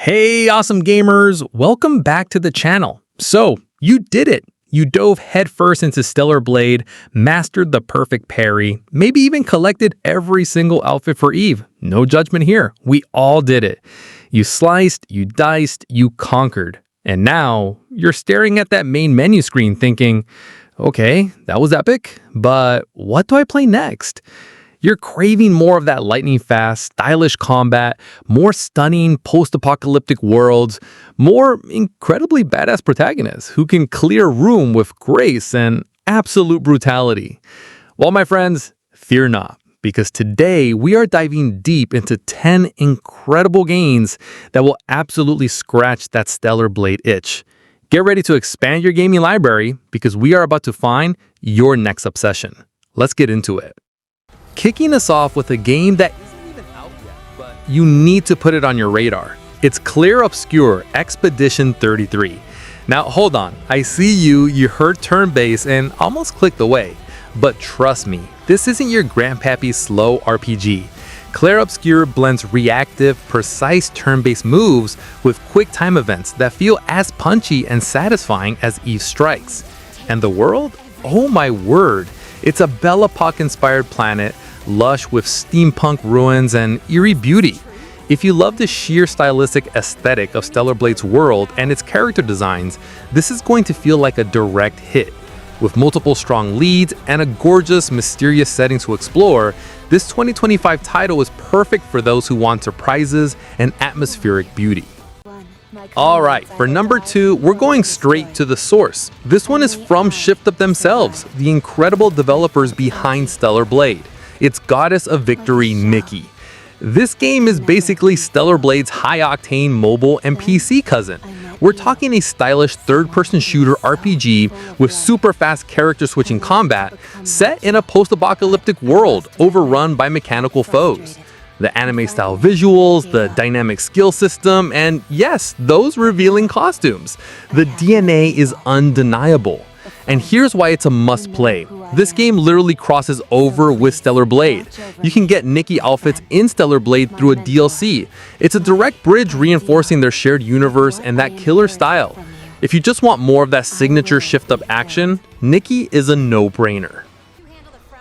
Hey, awesome gamers! Welcome back to the channel. So, you did it! You dove headfirst into Stellar Blade, mastered the perfect parry, maybe even collected every single outfit for Eve. No judgment here. We all did it. You sliced, you diced, you conquered. And now, you're staring at that main menu screen thinking, okay, that was epic, but what do I play next? You're craving more of that lightning-fast, stylish combat, more stunning post-apocalyptic worlds, more incredibly badass protagonists who can clear room with grace and absolute brutality. Well, my friends, fear not, because today we are diving deep into 10 incredible games that will absolutely scratch that Stellar Blade itch. Get ready to expand your gaming library because we are about to find your next obsession. Let's get into it. Kicking us off with a game that isn't even out yet, but you need to put it on your radar. It's Clair Obscur Expedition 33. Now hold on, I see you heard turn-based and almost clicked away. But trust me, this isn't your grandpappy slow RPG. Clair Obscur blends reactive, precise turn-based moves with quick time events that feel as punchy and satisfying as Eve Strikes. And the world? Oh my word! It's a Belle Epoque-inspired planet, lush with steampunk ruins and eerie beauty. If you love the sheer stylistic aesthetic of Stellar Blade's world and its character designs, this is going to feel like a direct hit. With multiple strong leads and a gorgeous, mysterious setting to explore, this 2025 title is perfect for those who want surprises and atmospheric beauty. Alright, for number 2, we're going straight to the source. This one is from Shift Up themselves, the incredible developers behind Stellar Blade. It's Goddess of Victory Nikke. This game is basically Stellar Blade's high-octane mobile and PC cousin. We're talking a stylish third-person shooter RPG with super fast character-switching combat set in a post-apocalyptic world overrun by mechanical foes. The anime-style visuals, the dynamic skill system, and yes, those revealing costumes. The DNA is undeniable. And here's why it's a must-play. This game literally crosses over with Stellar Blade. You can get Nikke outfits in Stellar Blade through a DLC. It's a direct bridge reinforcing their shared universe and that killer style. If you just want more of that signature shift-up action, Nikke is a no-brainer.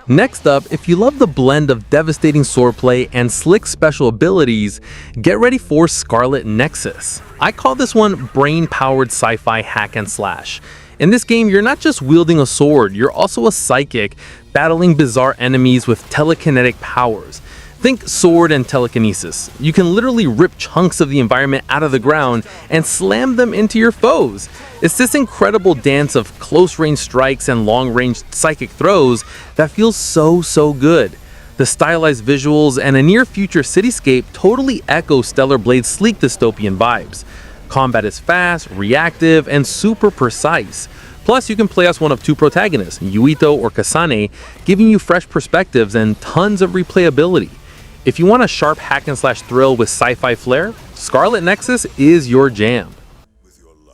Next up, if you love the blend of devastating swordplay and slick special abilities, get ready for Scarlet Nexus. I call this one brain-powered sci-fi hack and slash. In this game, you're not just wielding a sword, you're also a psychic, battling bizarre enemies with telekinetic powers. Think sword and telekinesis. You can literally rip chunks of the environment out of the ground and slam them into your foes. It's this incredible dance of close-range strikes and long-range psychic throws that feels so good. The stylized visuals and a near-future cityscape totally echo Stellar Blade's sleek dystopian vibes. Combat is fast, reactive, and super precise. Plus, you can play as one of two protagonists, Yuito or Kasane, giving you fresh perspectives and tons of replayability. If you want a sharp hack-and-slash thrill with sci-fi flair, Scarlet Nexus is your jam.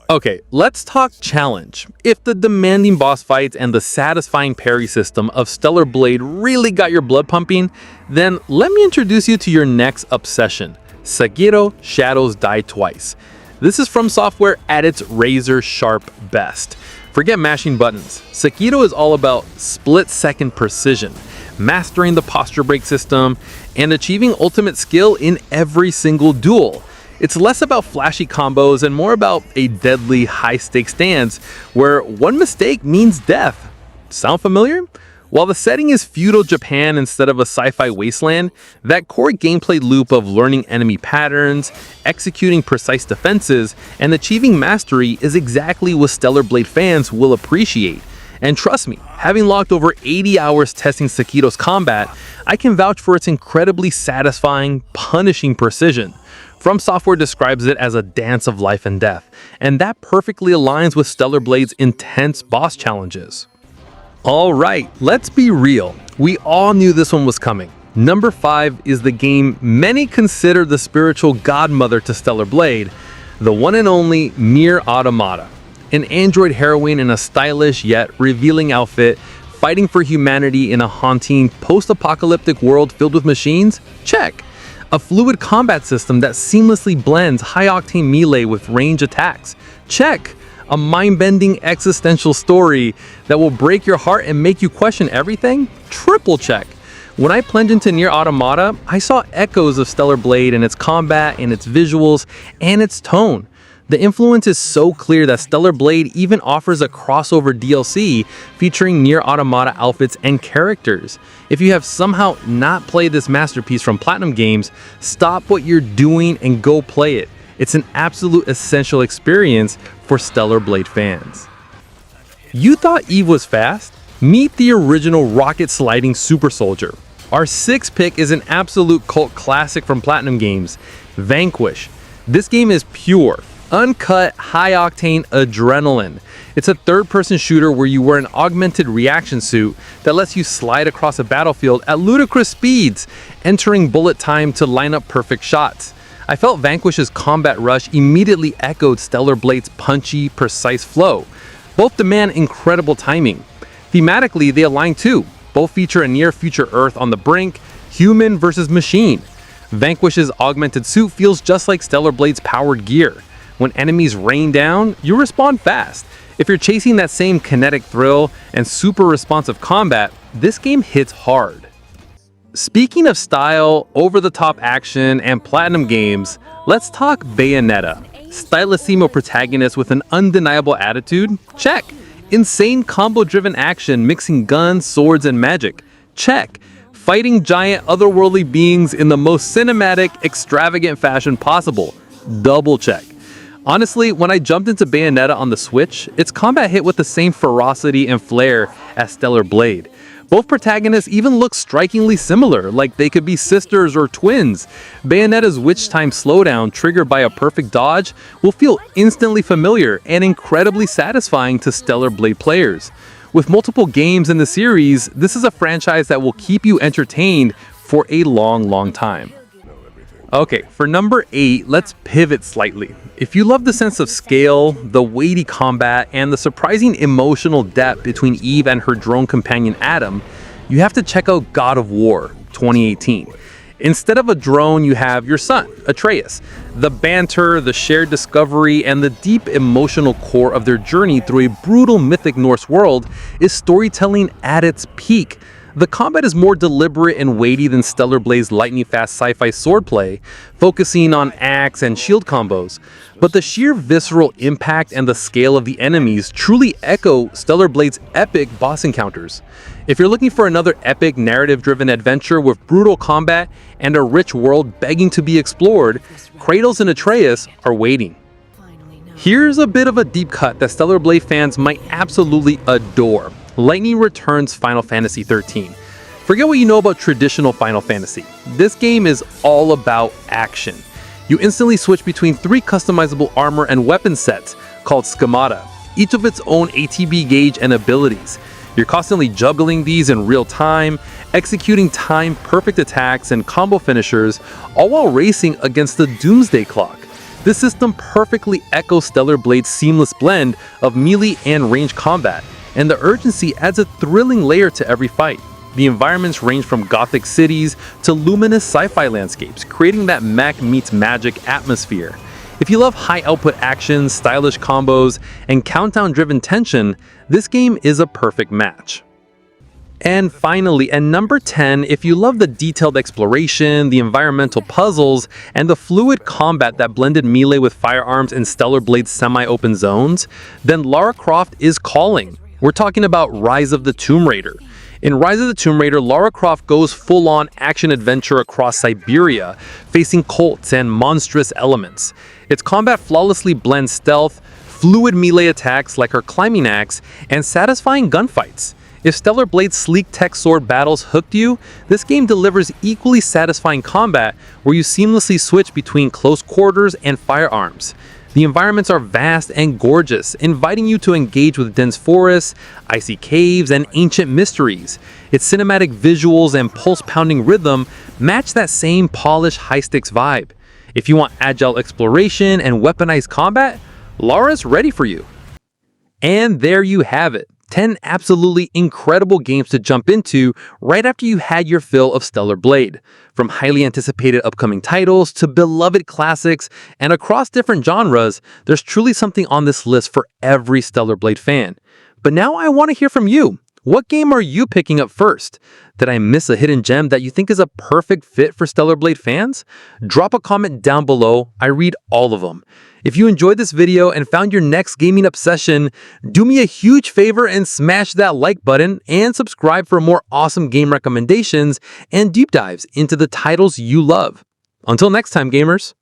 Okay, let's talk challenge. If the demanding boss fights and the satisfying parry system of Stellar Blade really got your blood pumping, then let me introduce you to your next obsession, Sekiro: Shadows Die Twice. This is From Software at its razor-sharp best. Forget mashing buttons. Sekiro is all about split-second precision, mastering the posture break system, and achieving ultimate skill in every single duel. It's less about flashy combos and more about a deadly high-stakes stance where one mistake means death. Sound familiar? While the setting is feudal Japan instead of a sci-fi wasteland, that core gameplay loop of learning enemy patterns, executing precise defenses, and achieving mastery is exactly what Stellar Blade fans will appreciate. And trust me, having logged over 80 hours testing Sekiro's combat, I can vouch for its incredibly satisfying, punishing precision. From Software describes it as a dance of life and death, and that perfectly aligns with Stellar Blade's intense boss challenges. Alright, let's be real. We all knew this one was coming. Number 5 is the game many consider the spiritual godmother to Stellar Blade, the one and only NieR Automata. An android heroine in a stylish yet revealing outfit, fighting for humanity in a haunting post-apocalyptic world filled with machines? Check. A fluid combat system that seamlessly blends high-octane melee with range attacks. Check. A mind-bending existential story that will break your heart and make you question everything? Triple check. When I plunged into NieR Automata, I saw echoes of Stellar Blade in its combat, in its visuals, and its tone. The influence is so clear that Stellar Blade even offers a crossover DLC featuring NieR Automata outfits and characters. If you have somehow not played this masterpiece from Platinum Games, stop what you're doing and go play it. It's an absolute essential experience for Stellar Blade fans. You thought Eve was fast? Meet the original rocket sliding super soldier. Our sixth pick is an absolute cult classic from Platinum Games, Vanquish. This game is pure, uncut, high-octane adrenaline. It's a third-person shooter where you wear an augmented reaction suit that lets you slide across a battlefield at ludicrous speeds, entering bullet time to line up perfect shots. I felt Vanquish's combat rush immediately echoed Stellar Blade's punchy, precise flow. Both demand incredible timing. Thematically, they align too. Both feature a near-future Earth on the brink, human versus machine. Vanquish's augmented suit feels just like Stellar Blade's powered gear. When enemies rain down, you respond fast. If you're chasing that same kinetic thrill and super responsive combat, this game hits hard. Speaking of style, over-the-top action, and Platinum Games, let's talk Bayonetta. Stylissimo protagonist with an undeniable attitude? Check. Insane combo-driven action mixing guns, swords, and magic? Check. Fighting giant otherworldly beings in the most cinematic, extravagant fashion possible? Double check. Honestly, when I jumped into Bayonetta on the Switch, its combat hit with the same ferocity and flair as Stellar Blade. Both protagonists even look strikingly similar, like they could be sisters or twins. Bayonetta's witch time slowdown triggered by a perfect dodge will feel instantly familiar and incredibly satisfying to Stellar Blade players. With multiple games in the series, this is a franchise that will keep you entertained for a long time. Okay, for number 8, let's pivot slightly. If you love the sense of scale, the weighty combat, and the surprising emotional depth between Eve and her drone companion Adam, you have to check out God of War 2018. Instead of a drone, you have your son, Atreus. The banter, the shared discovery, and the deep emotional core of their journey through a brutal mythic Norse world is storytelling at its peak. The combat is more deliberate and weighty than Stellar Blade's lightning-fast sci-fi swordplay, focusing on axe and shield combos, but the sheer visceral impact and the scale of the enemies truly echo Stellar Blade's epic boss encounters. If you're looking for another epic narrative-driven adventure with brutal combat and a rich world begging to be explored, Kratos and Atreus are waiting. Here's a bit of a deep cut that Stellar Blade fans might absolutely adore. Lightning Returns Final Fantasy XIII. Forget what you know about traditional Final Fantasy. This game is all about action. You instantly switch between 3 customizable armor and weapon sets called schemata, each of its own ATB gauge and abilities. You're constantly juggling these in real time, executing time-perfect attacks and combo finishers, all while racing against the Doomsday Clock. This system perfectly echoes Stellar Blade's seamless blend of melee and range combat, and the urgency adds a thrilling layer to every fight. The environments range from gothic cities to luminous sci-fi landscapes, creating that mech meets magic atmosphere. If you love high-output action, stylish combos, and countdown-driven tension, this game is a perfect match. And finally, at number 10, if you love the detailed exploration, the environmental puzzles, and the fluid combat that blended melee with firearms in Stellar Blade's semi-open zones, then Lara Croft is calling. We're talking about Rise of the Tomb Raider. In Rise of the Tomb Raider, Lara Croft goes full-on action-adventure across Siberia, facing cults and monstrous elements. Its combat flawlessly blends stealth, fluid melee attacks like her climbing axe, and satisfying gunfights. If Stellar Blade's sleek tech sword battles hooked you, this game delivers equally satisfying combat where you seamlessly switch between close quarters and firearms. The environments are vast and gorgeous, inviting you to engage with dense forests, icy caves, and ancient mysteries. Its cinematic visuals and pulse-pounding rhythm match that same polished high-stakes vibe. If you want agile exploration and weaponized combat, Lara's ready for you. And there you have it. 10 absolutely incredible games to jump into right after you had your fill of Stellar Blade. From highly anticipated upcoming titles to beloved classics and across different genres, there's truly something on this list for every Stellar Blade fan. But now I want to hear from you. What game are you picking up first? Did I miss a hidden gem that you think is a perfect fit for Stellar Blade fans? Drop a comment down below. I read all of them. If you enjoyed this video and found your next gaming obsession, do me a huge favor and smash that like button and subscribe for more awesome game recommendations and deep dives into the titles you love. Until next time, gamers.